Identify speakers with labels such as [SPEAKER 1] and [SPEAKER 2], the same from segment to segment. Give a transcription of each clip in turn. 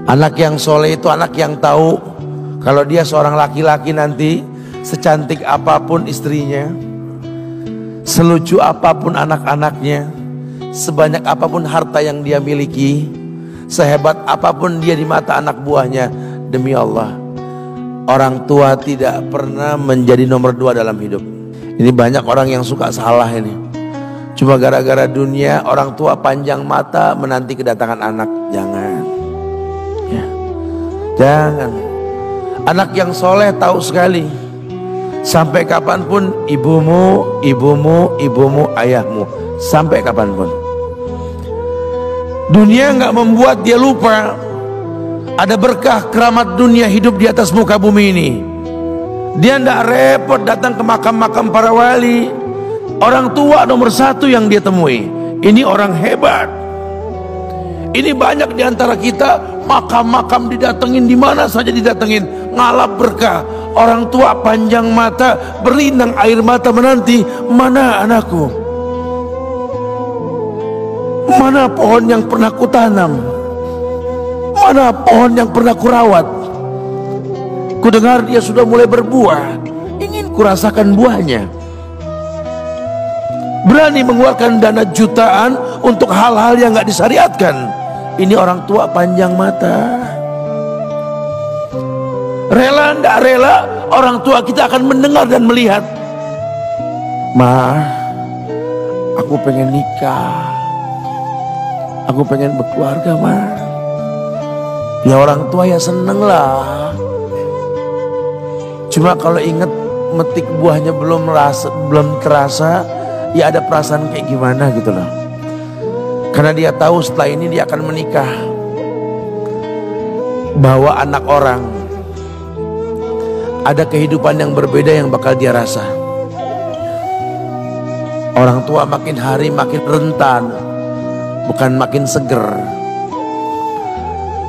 [SPEAKER 1] Anak yang soleh itu anak yang tahu kalau dia seorang laki-laki nanti, secantik apapun istrinya, selucu apapun anak-anaknya, sebanyak apapun harta yang dia miliki, sehebat apapun dia di mata anak buahnya, demi Allah, orang tua tidak pernah menjadi nomor 2 dalam hidup. Ini banyak orang yang suka salah ini. Cuma gara-gara dunia, orang tua panjang mata menanti kedatangan anak. Jangan ya. Jangan. Anak yang soleh tahu sekali, sampai kapanpun ibumu, ayahmu, sampai kapanpun. Dunia nggak membuat dia lupa ada berkah keramat dunia hidup di atas muka bumi ini. Dia nggak repot datang ke makam-makam para wali. Orang tua nomor 1 yang dia temui. Ini orang hebat. Ini banyak di antara kita makam-makam didatengin, di mana saja didatengin, ngalap berkah. Orang tua panjang mata, berlinang air mata menanti, mana anakku? Mana pohon yang pernah kutanam? Mana pohon yang pernah kurawat? Kudengar dia sudah mulai berbuah, ingin kurasakan buahnya. Berani mengeluarkan dana jutaan untuk hal-hal yang gak disyariatkan. Ini orang tua panjang mata. Rela ndak rela, orang tua kita akan mendengar dan melihat. Ma, aku pengen nikah, aku pengen berkeluarga, ma. Ya orang tua ya seneng lah. Cuma kalau inget metik buahnya belum terasa, ya ada perasaan kayak gimana gitu loh. Karena dia tahu setelah ini dia akan menikah, bahwa anak orang ada kehidupan yang berbeda yang bakal dia rasa. Orang tua makin hari makin rentan, bukan makin seger.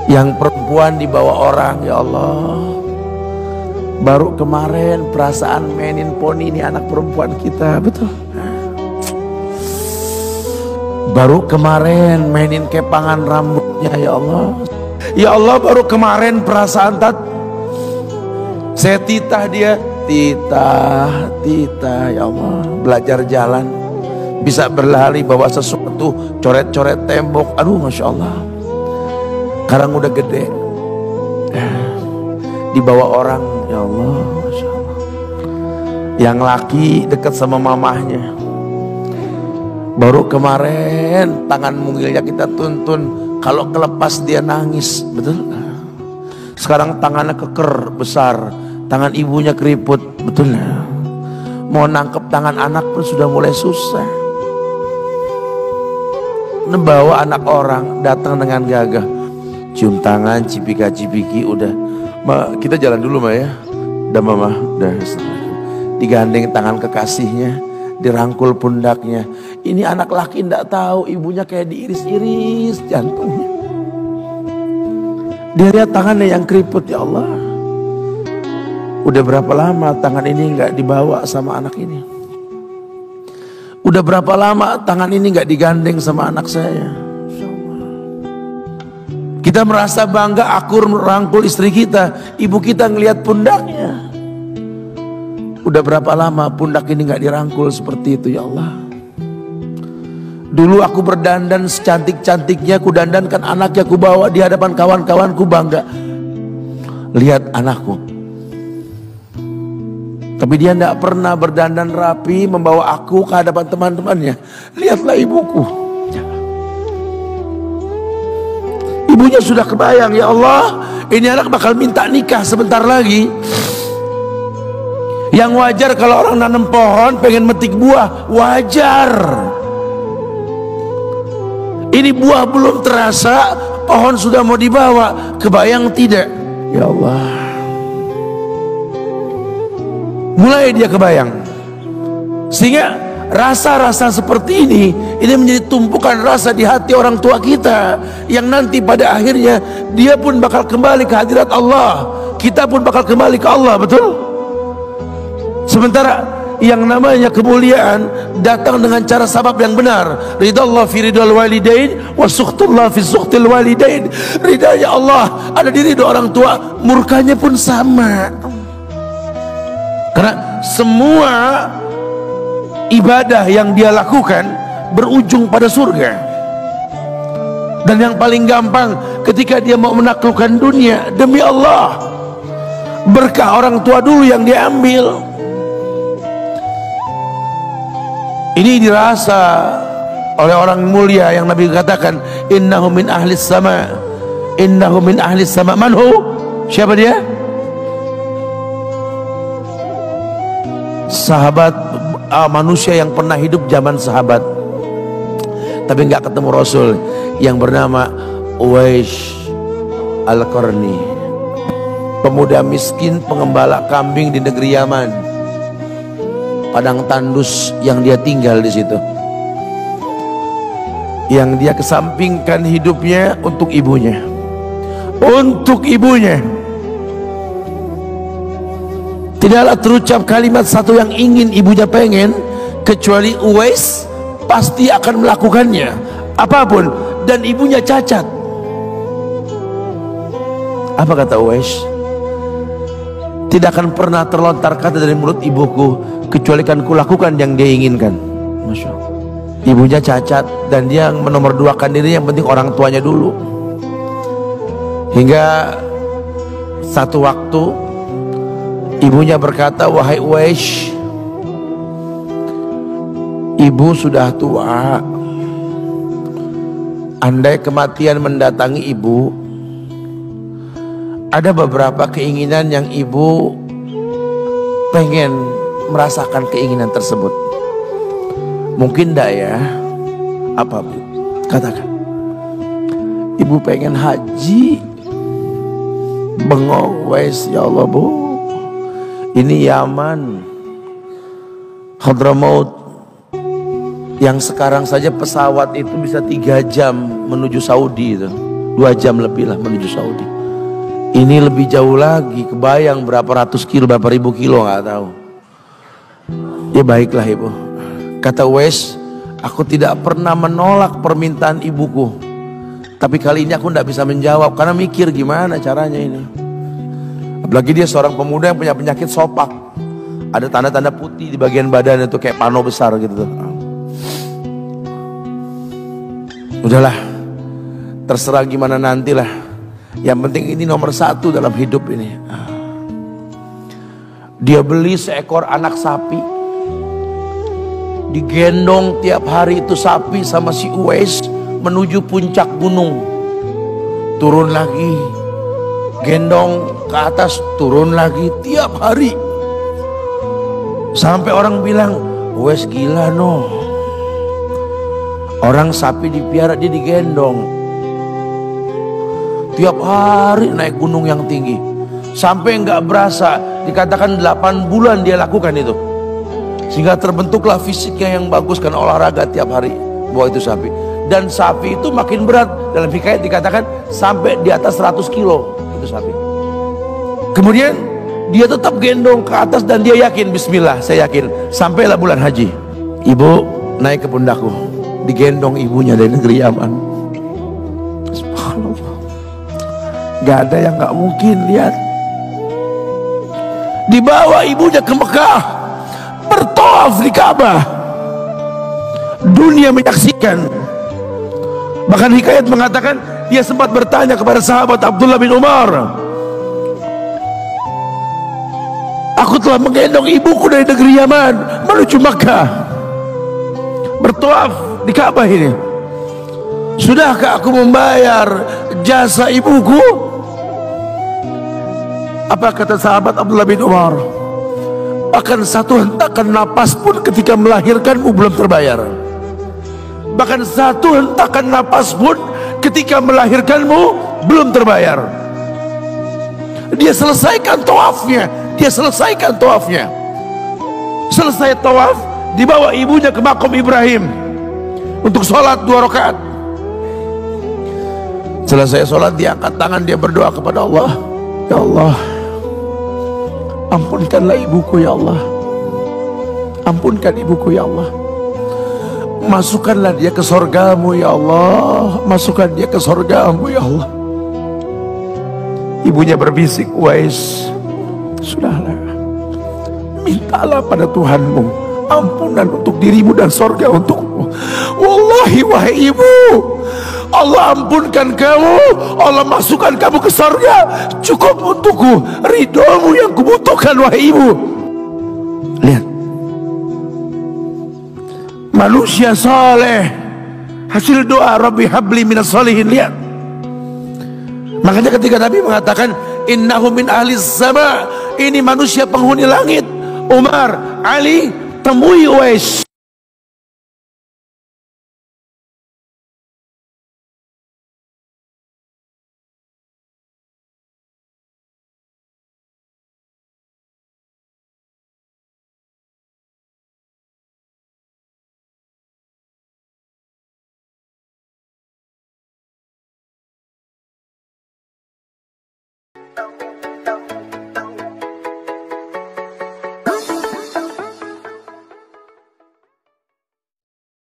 [SPEAKER 1] Yang perempuan dibawa orang, ya Allah. Baru kemarin perasaan mainin poni ini anak perempuan kita, betul. Baru kemarin mainin kepangan rambutnya, ya Allah. Ya Allah, baru kemarin perasaan saya titah dia, titah, ya Allah. Belajar jalan, bisa berlari bawa sesuatu, coret-coret tembok, aduh Masya Allah. Sekarang udah gede, dibawa orang, ya Allah, Masya Allah. Yang laki dekat sama mamahnya. Baru kemarin tangan mungilnya kita tuntun, kalau kelepas dia nangis, betul. Sekarang tangannya keker besar, tangan ibunya keriput, betul. Mau nangkep tangan anak pun sudah mulai susah. Nebawa anak orang datang dengan gagah, cium tangan, cipika-cipiki, udah. Ma, kita jalan dulu ma ya. Udah mama, udah. Digandeng tangan kekasihnya, dirangkul pundaknya. Ini anak laki ndak tahu ibunya kayak diiris-iris jantungnya. Dia lihat tangannya yang keriput, ya Allah. Udah berapa lama tangan ini nggak dibawa sama anak ini? Udah berapa lama tangan ini nggak digandeng sama anak saya? Kita merasa bangga akur merangkul istri kita, ibu kita ngelihat pundaknya. Udah berapa lama pundak ini nggak dirangkul seperti itu, ya Allah. Dulu aku berdandan secantik-cantiknya, ku dandankan anaknya, ku bawa di hadapan kawan-kawanku bangga. Lihat anakku. Tapi dia tidak pernah berdandan rapi membawa aku ke hadapan teman-temannya. Lihatlah ibuku. Ibunya sudah kebayang, ya Allah, ini anak bakal minta nikah sebentar lagi. Yang wajar kalau orang nanam pohon pengen metik buah, wajar. Ini buah belum terasa, pohon sudah mau dibawa. Kebayang tidak? Ya Allah. Mulai dia kebayang. Sehingga rasa-rasa seperti ini menjadi tumpukan rasa di hati orang tua kita, yang nanti pada akhirnya dia pun bakal kembali ke hadirat Allah, kita pun bakal kembali ke Allah, betul? Sementara yang namanya kemuliaan datang dengan cara sabab yang benar. Ridallah fi ridal walidain wa sukhtullah fi sukhtil walidain. Ridanya Allah ada di ridho orang tua, murkanya pun sama. Karena semua ibadah yang dia lakukan berujung pada surga. Dan yang paling gampang ketika dia mau menaklukkan dunia, demi Allah, berkah orang tua dulu yang dia ambil. Ini dirasa oleh orang mulia yang Nabi katakan, innahu min ahlis sama, innahu min ahlis sama. Manhu? Siapa dia? Sahabat, manusia yang pernah hidup zaman sahabat tapi nggak ketemu Rasul, yang bernama Uwais Al-Qarni, pemuda miskin pengembala kambing di negeri Yaman. Padang tandus yang dia tinggal di situ, yang dia kesampingkan hidupnya untuk ibunya, untuk ibunya. Tidaklah terucap kalimat satu yang ingin ibunya pengen, kecuali Uwais pasti akan melakukannya apapun, dan ibunya cacat. Apa kata Uwais? Tidak akan pernah terlontar kata dari mulut ibuku kecuali kan kulakukan yang dia inginkan. Masya Allah. Ibunya cacat dan dia menomorduakan diri, yang penting orang tuanya dulu. Hingga satu waktu ibunya berkata, wahai Uwais, ibu sudah tua. Andai kematian mendatangi ibu, ada beberapa keinginan yang ibu pengen merasakan keinginan tersebut. Mungkin enggak ya? Apa Bu? Katakan. Ibu pengen haji. Bengong, Wais, ya Allah Bu, ini Yaman, Hadramaut, yang sekarang saja pesawat itu bisa 3 jam menuju Saudi itu, 2 jam lebih lah menuju Saudi. Ini lebih jauh lagi, kebayang berapa ratus kilo, berapa ribu kilo nggak tahu. Ya baiklah ibu, kata Uwais, aku tidak pernah menolak permintaan ibuku, tapi kali ini aku tidak bisa menjawab karena mikir gimana caranya ini. Apalagi dia seorang pemuda yang punya penyakit sopak, ada tanda-tanda putih di bagian badan itu kayak pano besar gitu. Udahlah, terserah gimana nantilah. Yang penting ini nomor 1 dalam hidup ini. Dia beli seekor anak sapi, digendong tiap hari itu sapi sama si Uwais menuju puncak gunung, turun lagi, gendong ke atas, turun lagi tiap hari, sampai orang bilang, Uwais gila no, orang sapi dipiara dia digendong tiap hari naik gunung yang tinggi, sampai nggak berasa dikatakan 8 bulan dia lakukan itu, sehingga terbentuklah fisiknya yang bagus karena olahraga tiap hari bawa itu sapi. Dan sapi itu makin berat, dalam hikayat dikatakan sampai di atas 100 kilo itu sapi. Kemudian dia tetap gendong ke atas dan dia yakin, bismillah saya yakin, sampailah bulan haji, ibu naik ke pundakku, digendong ibunya dari negeri Yaman. Subhanallah, gak ada yang gak mungkin. Lihat, dibawa ibunya ke Mekah, bertawaf di Ka'bah, dunia menyaksikan. Bahkan hikayat mengatakan dia sempat bertanya kepada sahabat Abdullah bin Umar, aku telah menggendong ibuku dari negeri Yaman menuju Makkah, bertawaf di Ka'bah ini, sudahkah aku membayar jasa ibuku? Apa kata sahabat Abdullah bin Umar? Bahkan satu hentakan napas pun ketika melahirkanmu belum terbayar. Bahkan satu hentakan napas pun ketika melahirkanmu belum terbayar. Dia selesaikan tawafnya, dia selesaikan tawafnya. Selesai tawaf, dibawa ibunya ke makam Ibrahim untuk sholat 2 rakaat. Selesai sholat, dia angkat tangan, dia berdoa kepada Allah, ya Allah, ampunkanlah ibuku ya Allah. Ampunkan ibuku ya Allah. Masukkanlah dia ke sorgamu ya Allah. Masukkan dia ke sorgamu ya Allah. Ibunya berbisik, Uwais, sudahlah, mintalah pada Tuhanmu ampunan untuk dirimu dan sorga untukmu. Wallahi wahai ibu, Allah ampunkan kamu, Allah masukkan kamu ke sorga, cukup untukku ridhomu yang kubutuhkan wahai ibu. Lihat, manusia saleh, hasil doa Rabbi habli minas solihin. Lihat, makanya ketika Nabi mengatakan innahu min ahli sama, ini manusia penghuni langit, Umar, Ali, temui Uwais.